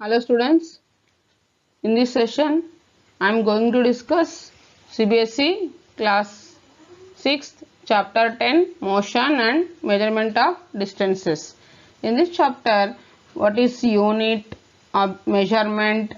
Hello students, in this session I am going to discuss CBSE class 6th chapter 10 motion and measurement of distances. In this chapter, what is unit of measurement,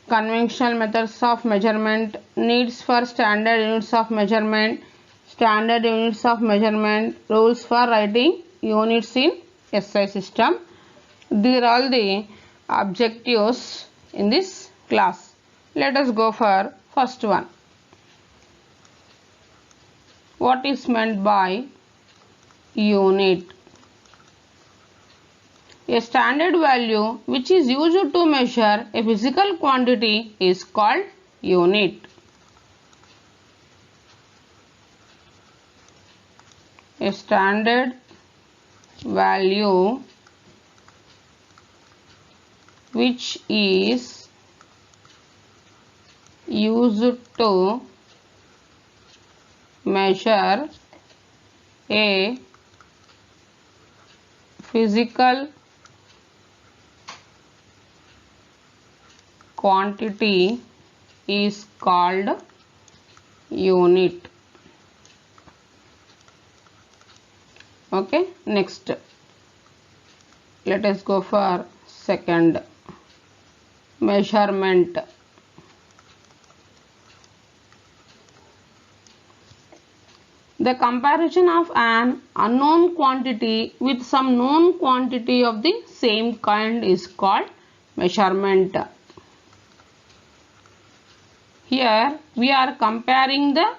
conventional methods of measurement, needs for standard units of measurement, standard units of measurement, rules for writing units in SI system. These are all the objectives in this class. Let us go for first one. What is meant by unit? A standard value which is used to measure a physical quantity is called unit. A standard value which is used to measure a physical quantity is called unit. Okay, next let us go for second, measurement. The comparison of an unknown quantity with some known quantity of the same kind is called measurement. Here we are comparing the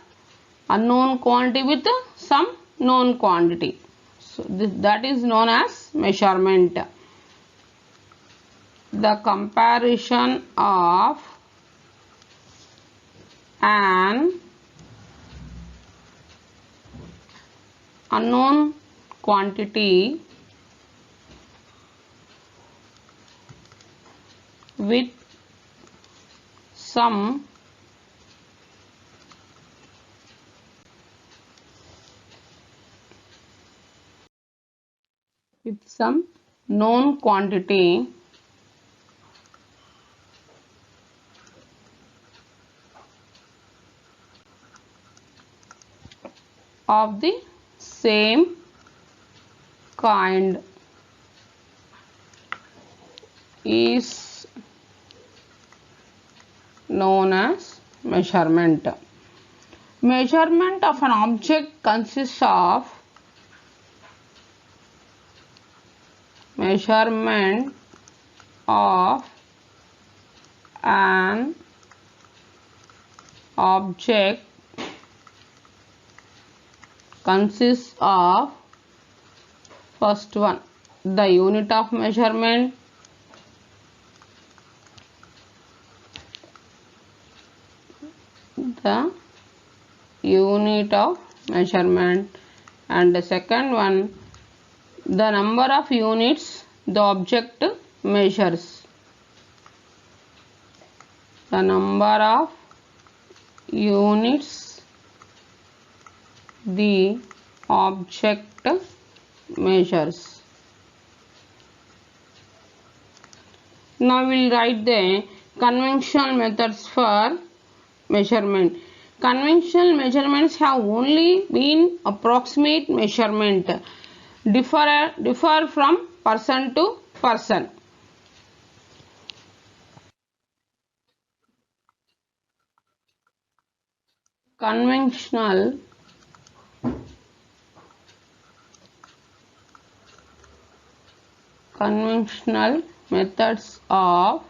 unknown quantity with some known quantity. So that is known as measurement. The comparison of an unknown quantity with some known quantity of the same kind is known as measurement. Measurement of an object consists of measurement of an object consists of first one, the unit of measurement, the unit of measurement, and the second one, the number of units the object measures. The number of units the object measures. Now we will write the conventional methods for measurement. Conventional measurements have only been approximate measurement, differ from person to person. Conventional methods of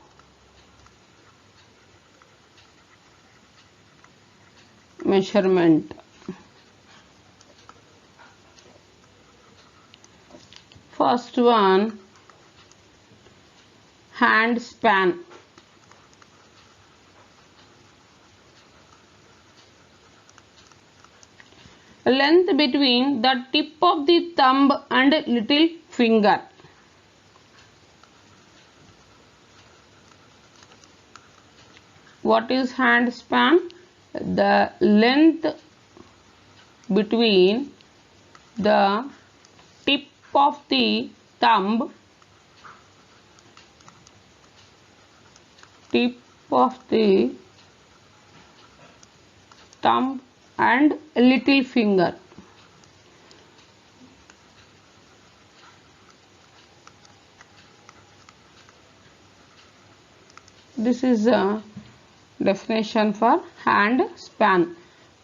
measurement. First one, hand span. Length between the tip of the thumb and little finger. What is hand span? The length between the tip of the thumb tip of the thumb and little finger. This is a definition for hand span.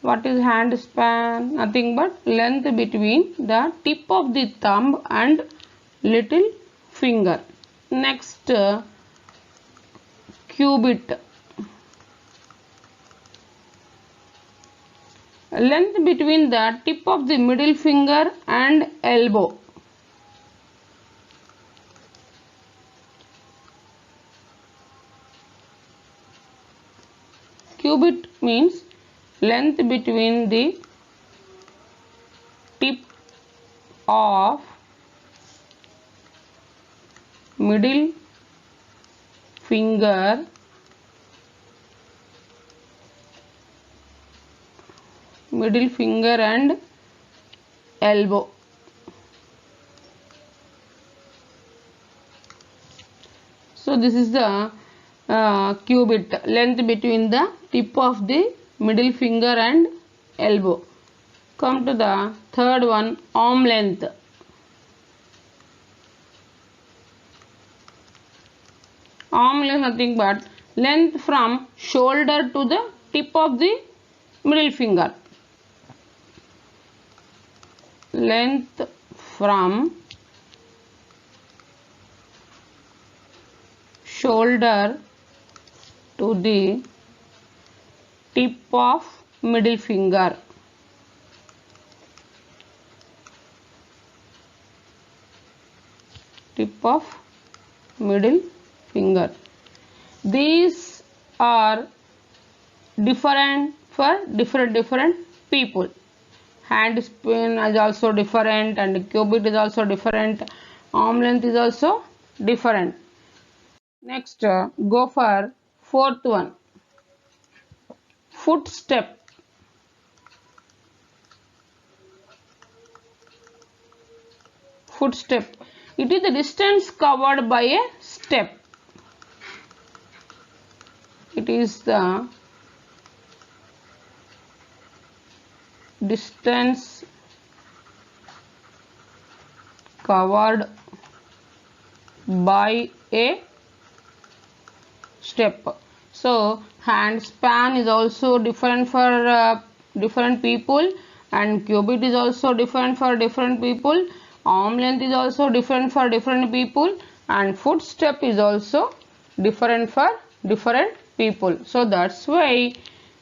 What is hand span? Nothing but length between the tip of the thumb and little finger. Next, cubit. Length between the tip of the middle finger and elbow. Cubit means length between the tip of middle finger and elbow. So this is the cubit, length between the tip of the middle finger and elbow. Come to the third one, arm length. Arm length nothing but length from shoulder to the tip of the middle finger. Length from shoulder to the tip of middle finger. Tip of middle finger. These are different for different people. Hand span is also different and cubit is also different. Arm length is also different. Next, go for fourth one. Footstep. Footstep. It is the distance covered by a step. It is the distance covered by a step. So hand span is also different for different people, and cubit is also different for different people. Arm length is also different for different people, and footstep is also different for different people. So that's why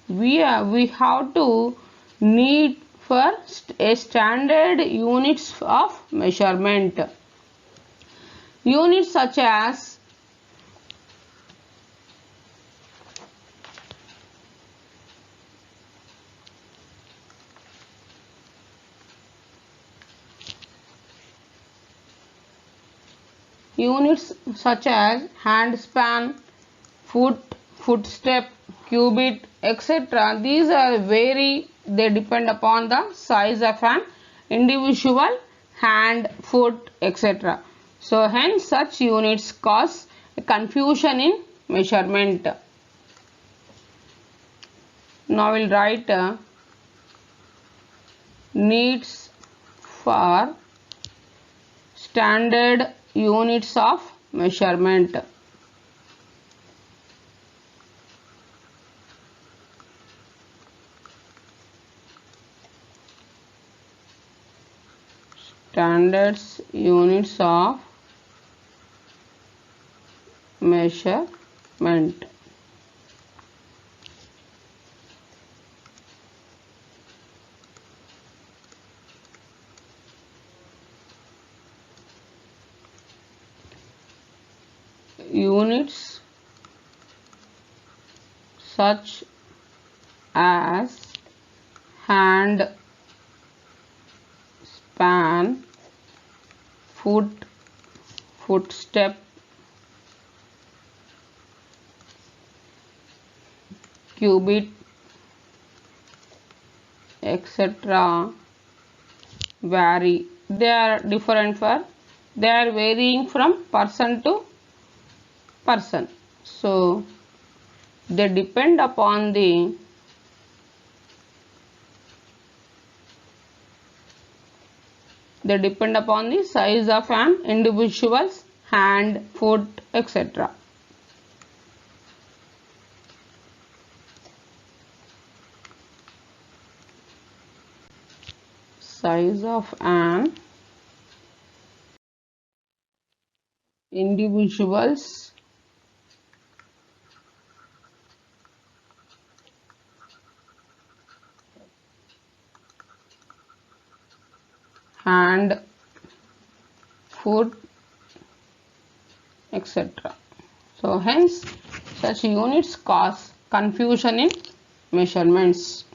we have to need for a standard units of measurement. Units such as hand span, footstep, cubit, etc. These are vary, they depend upon the size of an individual hand, foot, etc. So hence such units cause confusion in measurement. Now we'll write needs for standard units of measurement. Standards units of measurement. Units such as hand span, footstep, cubit, etc. vary. They are varying from person to person. So They depend upon the size of an individual's hand, foot, etc. Size of an individual's hand, foot, etc. So hence such units cause confusion in measurements.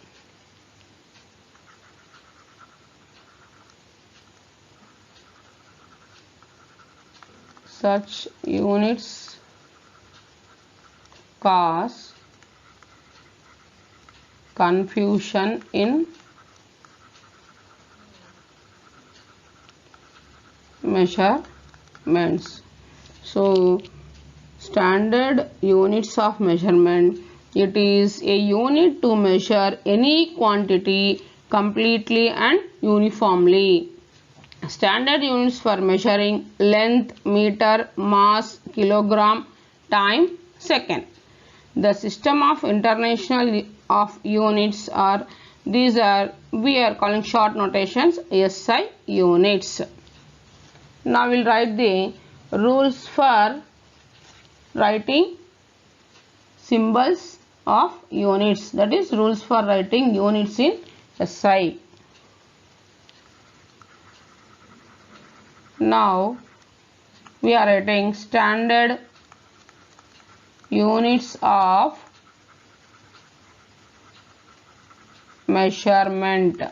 Such units cause confusion in measurements. So standard units of measurement, it is a unit to measure any quantity completely and uniformly. Standard units for measuring length, meter, mass, kilogram, time, second. The system of international of units are, these are, we are calling short notations SI units. Now we will write the rules for writing symbols of units, that is rules for writing units in SI. Now we are writing standard units of measurement.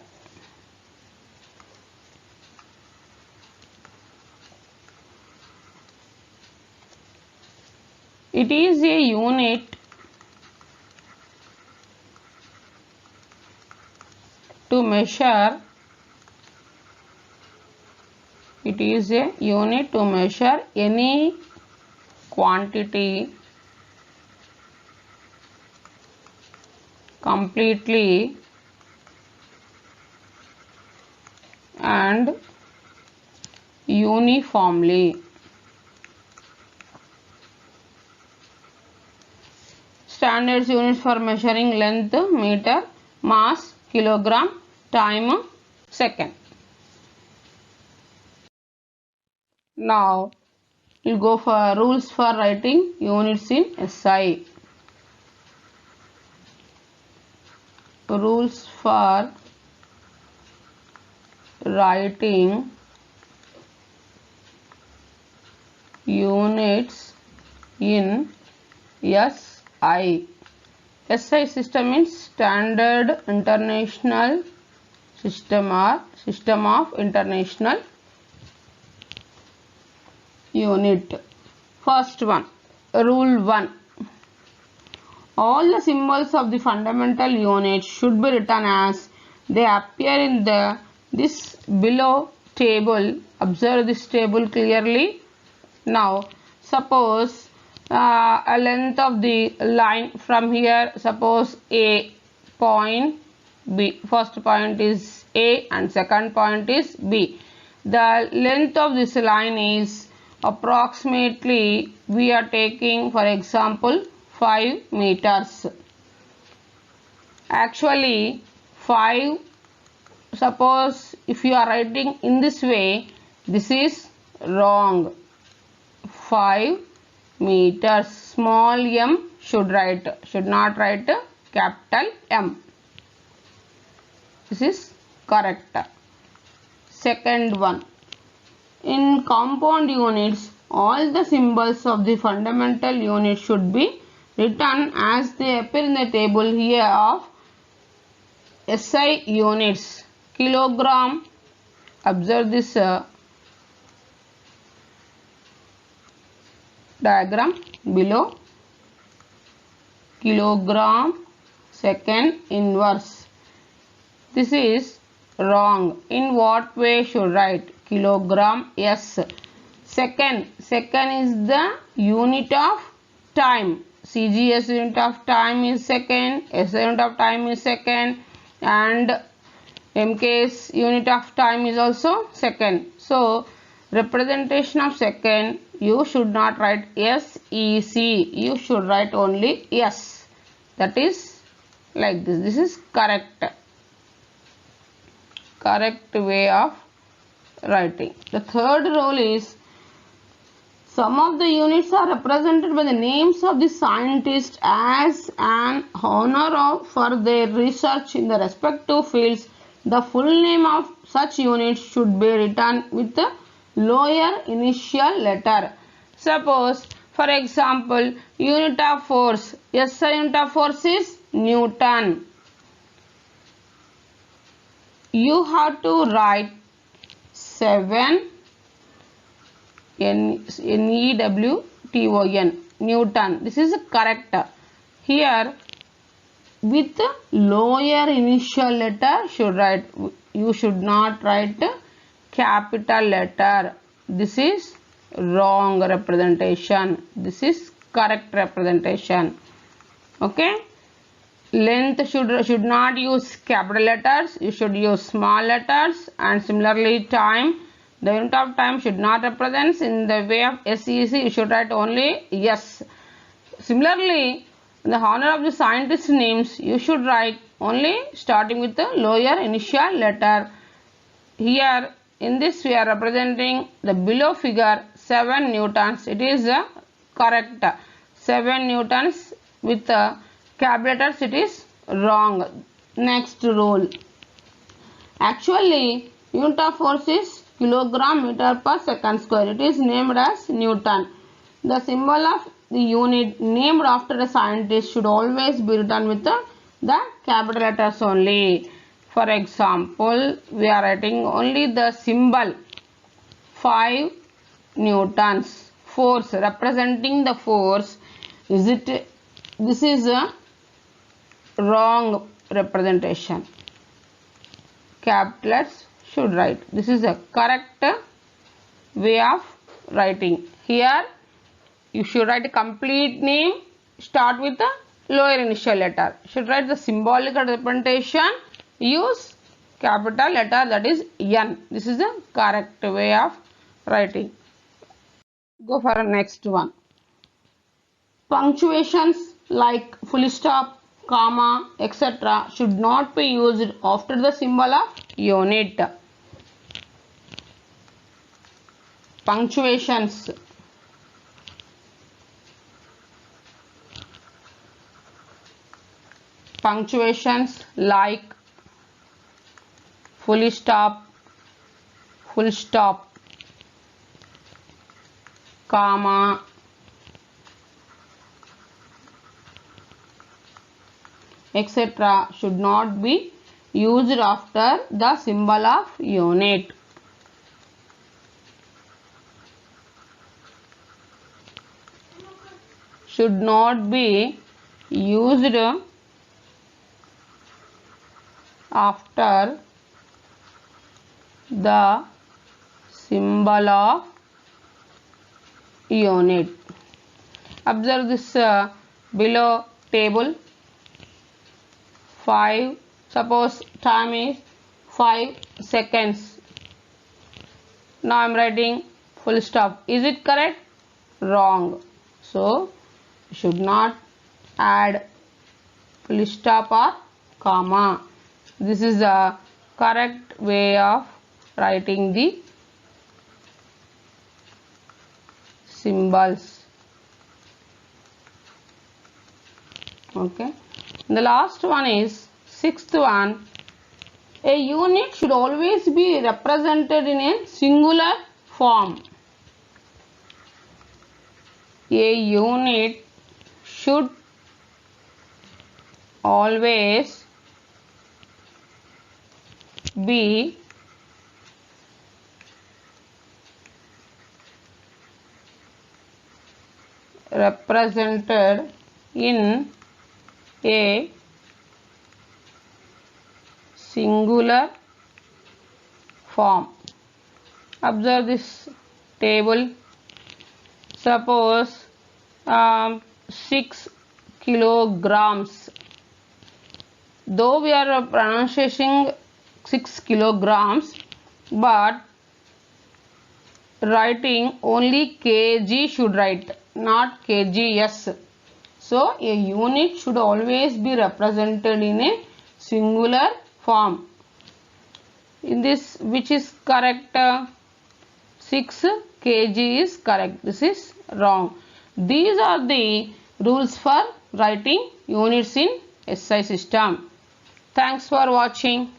It is a unit to measure, it is a unit to measure any quantity completely and uniformly. Standard units for measuring length, meter, mass, kilogram, time, second. Now we'll go for rules for writing units in SI. Rules for writing units in SI. SI system means Standard International System or System of International Unit. First one, Rule 1. All the symbols of the fundamental unit should be written as they appear in this below table. Observe this table clearly. Now suppose a length of the line from here, suppose A point, B, first point is A and second point is B. The length of this line is approximately, we are taking for example 5 meters. Actually 5, suppose if you are writing in this way, this is wrong. 5 meters, small m should write, should not write capital M. This is correct. Second one, in compound units, all the symbols of the fundamental unit should be written as they appear in the table here of SI units. Kilogram, observe this diagram below. Kilogram, second inverse. This is wrong. In what way should write? Kilogram, yes. Second is the unit of time. CGS unit of time is second, SI unit of time is second, and MKS unit of time is also second. So representation of second, you should not write SEC, you should write only S. That is like this. This is correct way of writing. The third rule is, some of the units are represented by the names of the scientists as an honor for their research in the respective fields. The full name of such units should be written with the lower initial letter. Suppose, for example, unit of force. SI unit of force is Newton. You have to write 7 Newton. Newton. This is correct. Here with lower initial letter should write. You should not write capital letter. This is wrong representation. This is correct representation. Okay. Length should not use capital letters. You should use small letters. And similarly, time. The unit of time should not represent in the way of SEC. You should write only S. Similarly, the honor of the scientist names, you should write only starting with the lower initial letter. Here in this we are representing the below figure 7 newtons. It is correct. 7 newtons with capital letters, it is wrong. Next rule. Actually, unit of force is kilogram meter per second square. It is named as Newton. The symbol of the unit named after a scientist should always be written with the capital letters only. For example, we are writing only the symbol 5 newtons. Force, representing the force. This is a wrong representation. Capital letters should write. This is a correct way of writing. Here you should write a complete name, start with the lower initial letter. Should write the symbolic representation, use capital letter, that is N. This is the correct way of writing. Go for the next one. Punctuations like full stop, comma, etc. should not be used after the symbol of unit. Punctuations. Punctuations like full stop, comma, etc. should not be used after the symbol of unit. Should not be used after the symbol of unit. Observe this below table. 5, suppose time is 5 seconds. Now I am writing full stop. Is it correct? Wrong. So should not add full stop or comma. This is the correct way of writing the symbols. Okay. The last one is sixth one. A unit should always be represented in a singular form. A unit should always be represented in a singular form. Observe this table. Suppose 6 kilograms. Though we are pronouncing 6 kilograms, but writing only kg should write, not kgs. So a unit should always be represented in a singular form. In this, which is correct? 6 kg is correct. This is wrong. These are the rules for writing units in SI system. Thanks for watching.